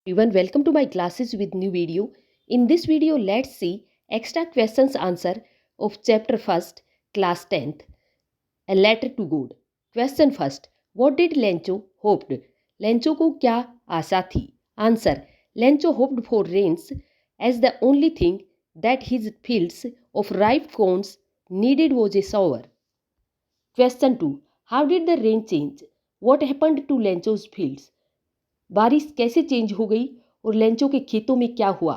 Everyone, welcome to my classes with new video. In this video, let's see extra questions answer of chapter 1st, class 10th, a letter to God. Question first, what did Lencho hoped? Lencho को क्या आशा थी? Answer, Lencho hoped for rains as the only thing that his fields of ripe corns needed was a shower. Question 2, how did the rain change? What happened to Lencho's fields? बारिश कैसे change हो गई और Lencho के खेतों में क्या हुआ?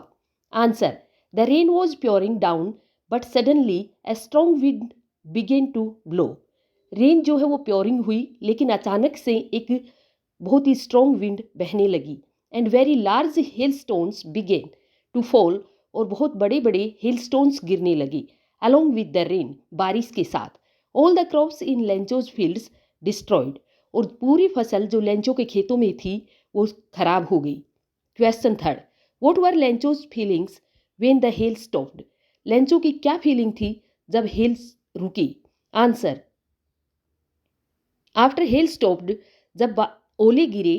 Answer, the rain was pouring down but suddenly a strong wind began to blow. Rain जो है वो प्योरिंग हुई लेकिन अचानक से एक बहुत ही स्ट्रॉन्ग विंड बहने लगी. And very large hailstones began to fall, और बहुत बड़े बड़े हिल स्टोन्स गिरने लगे अलोंग विद द रेन, बारिश के साथ. All the crops in Lencho's fields destroyed, और पूरी फसल जो लेंचो के खेतों में थी वो खराब हो गई. Question third, what were Lencho's feelings when the hell stopped? Lencho की क्या फीलिंग थी जब हेल रुकी? आंसर, आफ्टर हेल स्टॉप्ड, जब ओले गिरे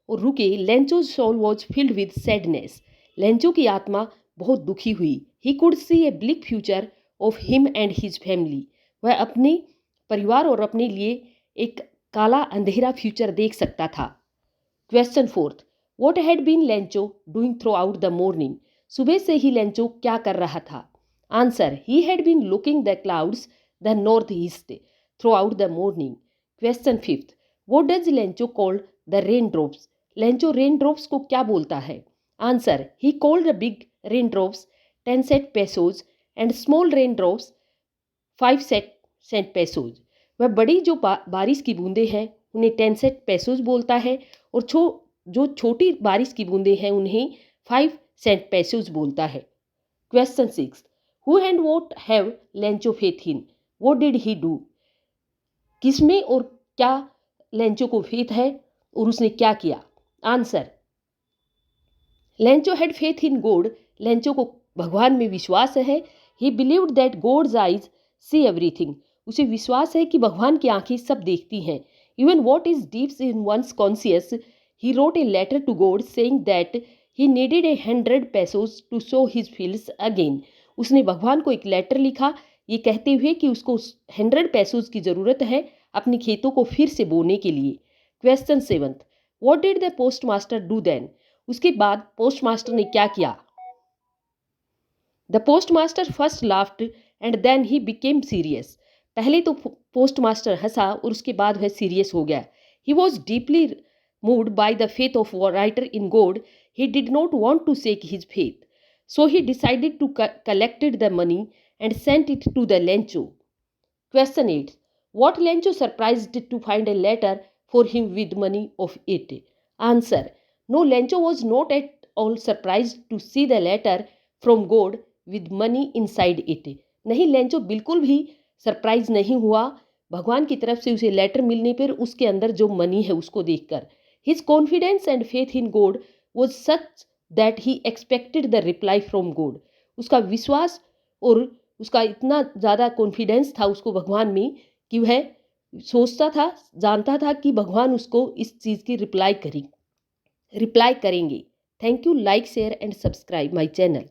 और रुके, Lencho's soul was filled with sadness. Lencho की आत्मा बहुत दुखी हुई. He could see a bleak future of him and his family. वह अपने परिवार और अपने लिए एक काला अंधेरा फ्यूचर देख सकता था. Question fourth, what had been Lencho doing throughout the morning? सुबह से ही लेंचो क्या कर रहा था? Answer, he had been looking the clouds the north east throughout the morning. Question fifth, what does Lencho called the rain drops? Lencho rain drops को क्या बोलता है? Answer, he called the big rain drops 10 cent pesos and small rain drops 5 cent पेसोज. वह बड़ी जो बारिश की बूंदें हैं उन्हें 10 सेंट पेसोज बोलता है, और जो छोटी बारिश की बूंदें हैं उन्हें 5 सेंट पेसोज बोलता है. Question 6, who and what have Lencho faith in? What did he do? किसमें और क्या लेंचो को फेथ है और उसने क्या किया? Answer, Lencho had faith in God. Lencho को भगवान में विश्वास है. He believed that God's eyes see everything. उसे विश्वास है कि भगवान की आंखें सब देखती हैं. Even what is deep in one's conscience, he wrote a letter to God saying that he needed 100 pesos to sow his fields again. उसने भगवान को एक लेटर लिखा ये कहते हुए कि उसको 100 पैसोज की ज़रूरत है अपने खेतों को फिर से बोने के लिए. Question 7, what did the postmaster do then? उसके बाद पोस्ट मास्टर ने क्या किया? The postmaster first laughed and then he became serious. पहले तो पोस्ट मास्टर हंसा और उसके बाद वह सीरियस हो गया. He was deeply moved by the faith of writer in God. He did not want to shake his faith, so he decided to collected the money and sent it to the Lencho. Question 8, what Lencho surprised to find a letter for him with money of it? Answer, no, Lencho was not at all surprised to see the letter from God with money inside it. नहीं, Lencho बिल्कुल भी surprise नहीं हुआ भगवान की तरफ से उसे लेटर मिलने पर उसके अंदर जो मनी है उसको देखकर. His confidence and faith in God was such that he expected the reply from God. उसका विश्वास और उसका इतना ज़्यादा कॉन्फिडेंस था उसको भगवान में कि वह सोचता था, जानता था कि भगवान उसको इस चीज़ की रिप्लाई करेंगे. Thank you. Like, share and subscribe my channel.